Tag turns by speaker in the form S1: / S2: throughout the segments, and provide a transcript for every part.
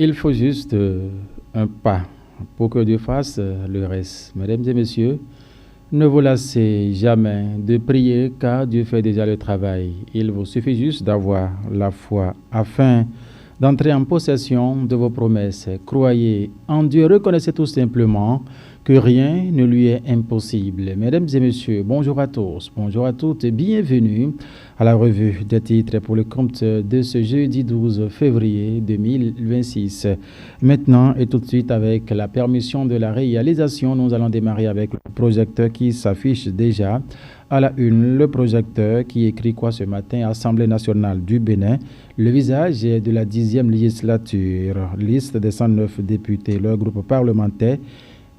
S1: Il faut juste un pas pour que Dieu fasse le reste. Mesdames et messieurs, ne vous lassez jamais de prier car Dieu fait déjà le travail. Il vous suffit juste d'avoir la foi afin d'entrer en possession de vos promesses. Croyez en Dieu, reconnaissez tout simplement que rien ne lui est impossible. Mesdames et messieurs, bonjour à tous, bonjour à toutes et bienvenue à la revue des titres pour le compte de ce jeudi 12 février 2026. Maintenant et tout de suite, avec la permission de la réalisation, nous allons démarrer avec le projecteur qui s'affiche déjà à la une. Le projecteur qui écrit quoi ce matin? Assemblée nationale du Bénin, le visage de la 10e législature, liste des 109 députés, leur groupe parlementaire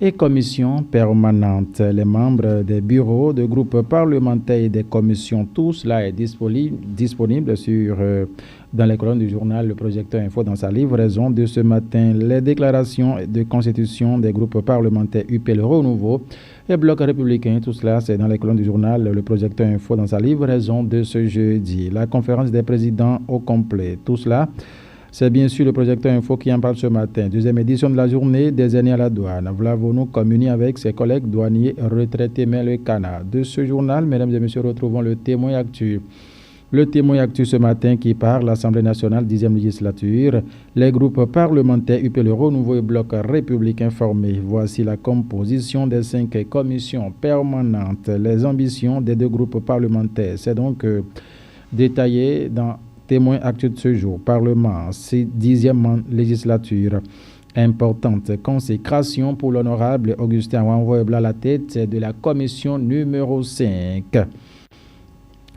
S1: et commissions permanentes. Les membres des bureaux de groupes parlementaires et des commissions, tout cela est disponible dans les colonnes du journal Le Projecteur Info dans sa livraison de ce matin. Les déclarations de constitution des groupes parlementaires UPL Renouveau et Bloc républicain, tout cela c'est dans les colonnes du journal Le Projecteur Info dans sa livraison de ce jeudi. La conférence des présidents au complet, tout cela c'est bien sûr le projecteur Info qui en parle ce matin. Deuxième édition de la journée des aînés à la douane. Vlavonu communie avec ses collègues douaniers retraités mais le Canada. De ce journal, mesdames et messieurs, retrouvons le témoin actu. Le témoin actu ce matin qui parle l'Assemblée nationale 10e législature. Les groupes parlementaires UPL Renouveau et Bloc républicain formés. Voici la composition des 5 commissions permanentes. Les ambitions des 2 groupes parlementaires. C'est donc détaillé dans témoin actu de ce jour. Parlement, 10e législature. Importante consécration pour l'honorable Augustin Wanvoebla à la tête de la commission numéro 5.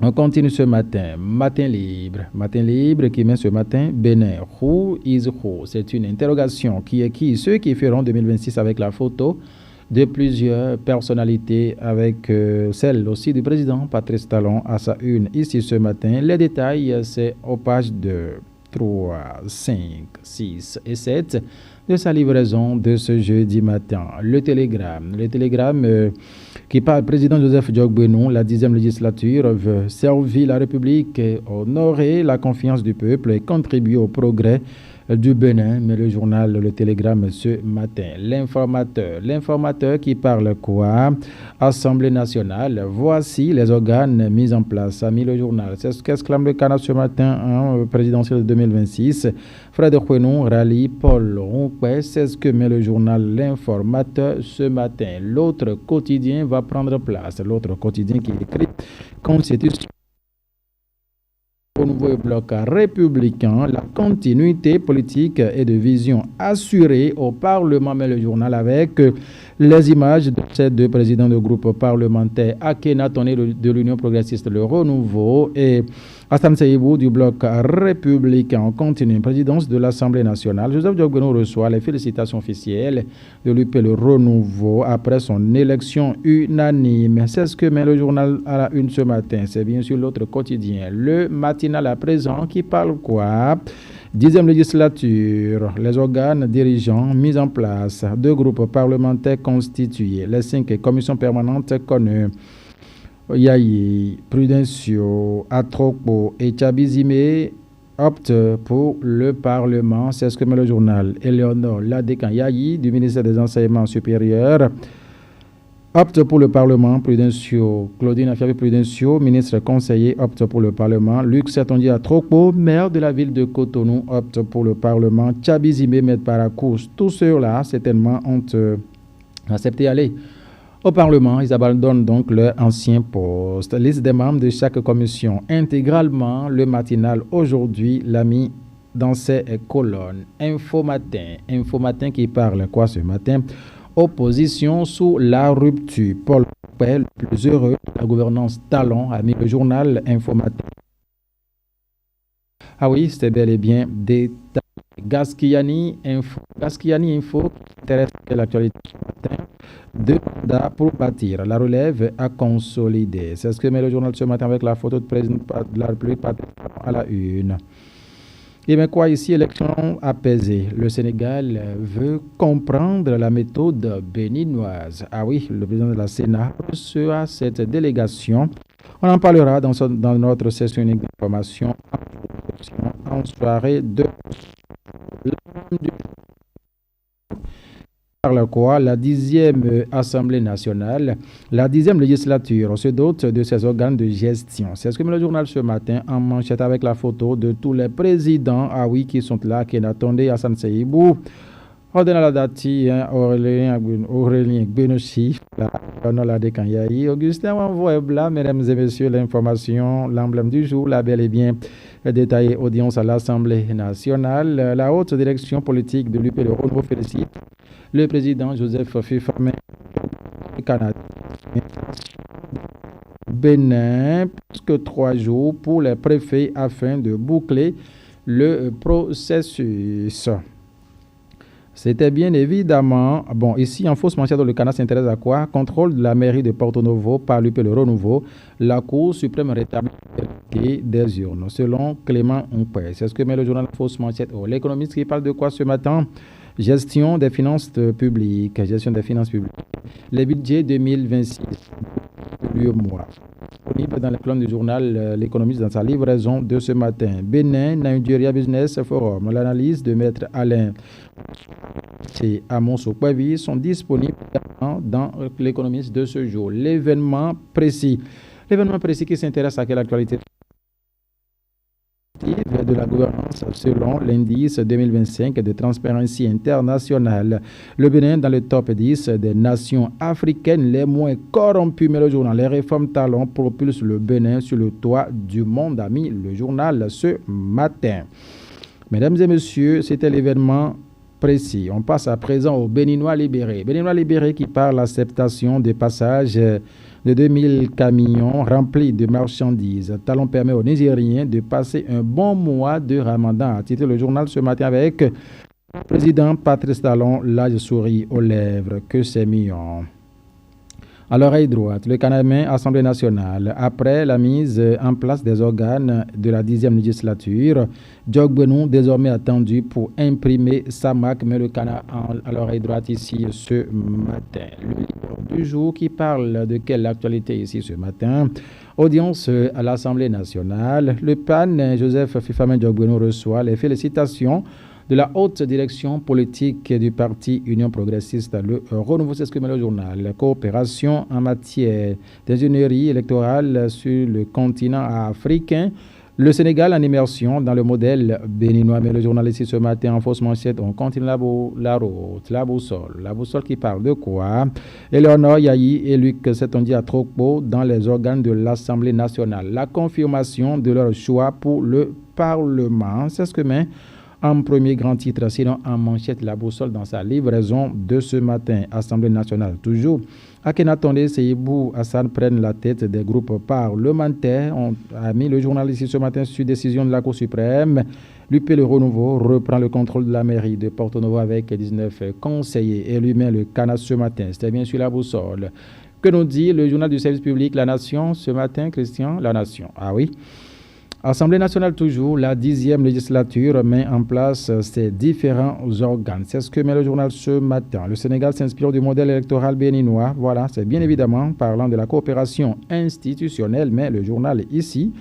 S1: On continue ce matin. Matin libre. Matin libre qui met ce matin Bénin. Who is who? C'est une interrogation. Qui est qui? Ceux qui feront 2026 avec la photo de plusieurs personnalités avec celle aussi du président Patrice Talon à sa une ici ce matin. Les détails, c'est aux pages 2, 3, 5, 6 et 7 de sa livraison de ce jeudi matin. Le télégramme qui parle président Joseph Diogbenou, la 10e législature veut servir la République, honorer la confiance du peuple et contribuer au progrès du Bénin, mais le journal Le Télégramme ce matin. L'informateur qui parle quoi? Assemblée nationale, voici les organes mis en place, a mis le journal. C'est ce qu'exclame le Canada ce matin, présidentiel de 2026. Fred Kwenou rallie Paul Ronquet, c'est ce que met le journal L'informateur ce matin. L'autre quotidien va prendre place, l'autre quotidien qui écrit Constitution au nouveau bloc républicain, la continuité politique et de vision assurée au Parlement, mais le journal avec les images de ces 2 présidents de groupe parlementaire, Akhenaton de l'Union progressiste, le Renouveau, et Hassan Seibou du bloc républicain. On continue. Présidence de l'Assemblée nationale. Joseph Diogbenou reçoit les félicitations officielles de l'UPL Renouveau après son élection unanime. C'est ce que met le journal à la une ce matin. C'est bien sûr l'autre quotidien. Le matinal à présent qui parle quoi? 10e législature, les organes dirigeants mis en place, 2 groupes parlementaires constitués, les 5 commissions permanentes connues. Yayi, Prudencio, Atropo et Tchabizime optent pour le Parlement. C'est ce que met le journal. Éléonore Ladékan Yayi du ministère des Enseignements supérieurs opte pour le Parlement. Prudencio, Claudine Afiabi Prudencio, ministre conseiller, opte pour le Parlement. Luc Sertondi Atropo, maire de la ville de Cotonou, opte pour le Parlement. Tchabizime Med Paracous, tous ceux-là, certainement, ont accepté d'aller au Parlement. Ils abandonnent donc leur ancien poste. Liste des membres de chaque commission intégralement. Le matinal aujourd'hui l'a mis dans ses colonnes. Info matin qui parle quoi ce matin? Opposition sous la rupture. Paul Pell, le plus heureux de la gouvernance Talon, a mis le journal Info matin. Ah oui, c'était bel et bien détaillé. Gaskiani Info qui intéresse l'actualité ce matin. 2 mandats pour bâtir. La relève à consolider. C'est ce que met le journal ce matin avec la photo de président de la République à la une. Et bien quoi ici, élection apaisée. Le Sénégal veut comprendre la méthode béninoise. Ah oui, le président de la Sénat reçoit cette délégation On en parlera dans notre session unique d'information en soirée de par quoi la 10e Assemblée nationale, la 10e législature se dote de ses organes de gestion. C'est ce que met le journal ce matin en manchette avec la photo de tous les présidents, qui sont là, Kenatonde, Hassan Seibou, Ordena Dati, Aurélien Benochi, Augustin Wanvoebla, mesdames et messieurs, l'information, l'emblème du jour, la belle et bien détaillée audience à l'Assemblée nationale. La haute direction politique de l'UP, le Renouveau, félicite le président Joseph Fifame Canada. Bénin, plus que 3 jours pour les préfets afin de boucler le processus. C'était bien évidemment, ici en fausse manchette, le Canada s'intéresse à quoi? Contrôle de la mairie de Porto Novo par l'UP Le Renouveau. La Cour suprême rétablit des urnes, selon Clément Ompé. C'est ce que met le journal fausse manchette. L'économiste qui parle de quoi ce matin? Gestion des finances publiques. Les budgets 2026, le mois. Disponible dans les colonnes du journal L'économiste dans sa livraison de ce matin. Bénin, Nigeria Business Forum. L'analyse de Maître Alain et Amos Okwavi sont disponibles dans l'économiste de ce jour. L'événement précis qui s'intéresse à quelle actualité de la gouvernance selon l'indice 2025 de Transparency International. Le Bénin dans le top 10 des nations africaines les moins corrompues, mais le journal Les Réformes Talons propulse le Bénin sur le toit du monde, a mis le journal ce matin. Mesdames et messieurs, c'était l'événement précis. On passe à présent au Béninois libéré. Béninois libéré qui parle l'acceptation des passages de 2000 camions remplis de marchandises. Talon permet aux Nigériens de passer un bon mois de Ramadan. A titré le journal ce matin avec le président Patrice Talon, l'âge sourit aux lèvres. Que c'est mignon. À l'oreille droite, le Canadien Assemblée nationale, après la mise en place des organes de la 10e législature, Jog Benou désormais attendu pour imprimer sa marque, mais le Canada à l'oreille droite ici ce matin. Le livre du jour qui parle de quelle actualité ici ce matin? Audience à l'Assemblée nationale. Le PAN Joseph Fifame Jog Benou reçoit les félicitations de la haute direction politique du parti Union progressiste, le Renouveau. C'est ce que met le journal. La coopération en matière d'ingénierie électorale sur le continent africain. Le Sénégal en immersion dans le modèle béninois. Mais le journal ici ce matin en fausse manchette, on continue la route, la boussole. La boussole qui parle de quoi? Eleonore Yahi et Luc Setonji à Trokpo dans les organes de l'Assemblée nationale. La confirmation de leur choix pour le Parlement. C'est ce que met en premier grand titre, sinon en manchette, la boussole dans sa livraison de ce matin. Assemblée nationale toujours. Akhenatonde Seibou Hassan prennent la tête des groupes parlementaires. On a mis le journal ici ce matin sur décision de la Cour suprême. L'UP Le Renouveau reprend le contrôle de la mairie de Porto Novo avec 19 conseillers élus, mais le Canada ce matin. C'était bien sur la boussole. Que nous dit le journal du service public La Nation ce matin, Christian? La Nation. Ah oui. Assemblée nationale toujours, la 10e législature met en place ses différents organes. C'est ce que met le journal ce matin. Le Sénégal s'inspire du modèle électoral béninois. Voilà, c'est bien évidemment parlant de la coopération institutionnelle, mais le journal ici,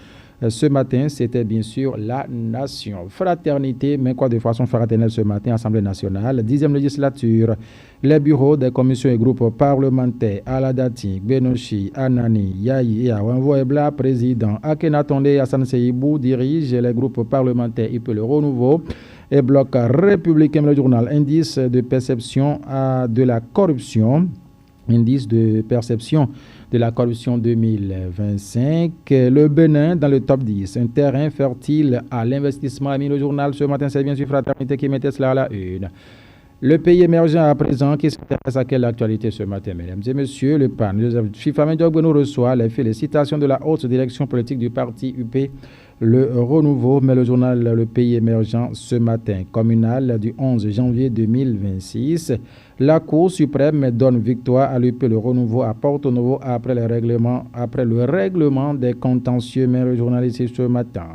S1: ce matin, c'était bien sûr La Nation. Fraternité, mais quoi de façon fraternelle ce matin, Assemblée nationale, 10e législature. Les bureaux des commissions et groupes parlementaires, Aladati, Benochi, Anani, Yahi et Awanvoebla, président. Akhenatonde Hassan Seibou dirige les groupes parlementaires IP Le Renouveau et bloc républicain. Le journal indice de perception de la corruption. Indice de perception de la corruption 2025. Le Bénin dans le top 10. Un terrain fertile à l'investissement, a mis le journal ce matin. C'est bien sûr Fraternité qui mettait cela à la une. Le pays émergent à présent qui s'intéresse à quelle actualité ce matin, mesdames et messieurs? Le PAN Joseph Fifame Jog Benou reçoit les félicitations de la haute direction politique du parti UP Le Renouveau, mais le journal Le Pays émergent ce matin, communal du 11 janvier 2026. La Cour suprême donne victoire à l'UP Le Renouveau à Porto Novo après le règlement des contentieux, mais le journal ici ce matin.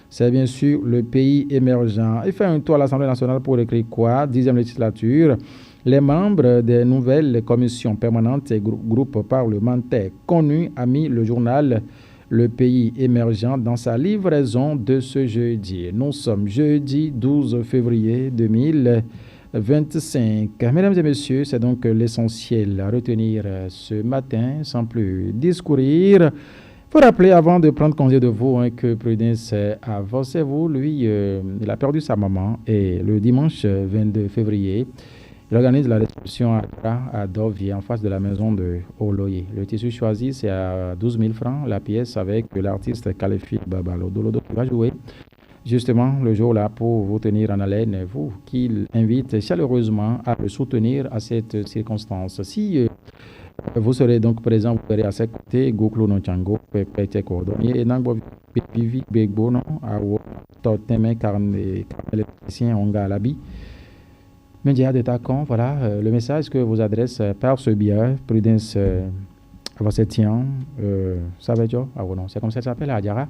S1: C'est bien sûr Le Pays émergent. Il fait un tour à l'Assemblée nationale pour écrire quoi? 10e législature. Les membres des nouvelles commissions permanentes et groupes parlementaires connus a mis le journal Le Pays émergent dans sa livraison de ce jeudi. Nous sommes jeudi 12 février 2025. Mesdames et messieurs, c'est donc l'essentiel à retenir ce matin sans plus discourir. Il faut rappeler avant de prendre congé de vous que Prudence avancez-vous, lui, il a perdu sa maman et le dimanche 22 février, il organise la réception à Dovier en face de la maison de Oloye. Le tissu choisi, c'est à 12 000 francs la pièce avec l'artiste Kalefi Babalo Dolodo qui va jouer justement le jour-là pour vous tenir en haleine, vous qu'il invite chaleureusement à le soutenir à cette circonstance. Si vous serez donc présent, vous verrez à ses côtés Goklo Nonchango, Pete Cordonnier et Nangbo Vivi Begbono, à Toteme Carne électricien Onga Alabi. Média d'attaquant, voilà le message que vous adresse par ce biais, Prudence Avassetien, ça va être c'est comme ça que ça s'appelle à Diara.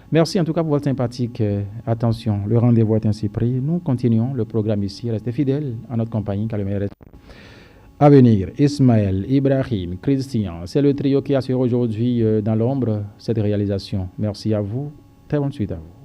S1: Merci en tout cas pour votre sympathique attention. Le rendez-vous est ainsi pris. Nous continuons le programme ici. Restez fidèles à notre compagnie car le meilleur est à venir. Ismaël, Ibrahim, Christian, c'est le trio qui assure aujourd'hui dans l'ombre cette réalisation. Merci à vous. Très bonne suite à vous.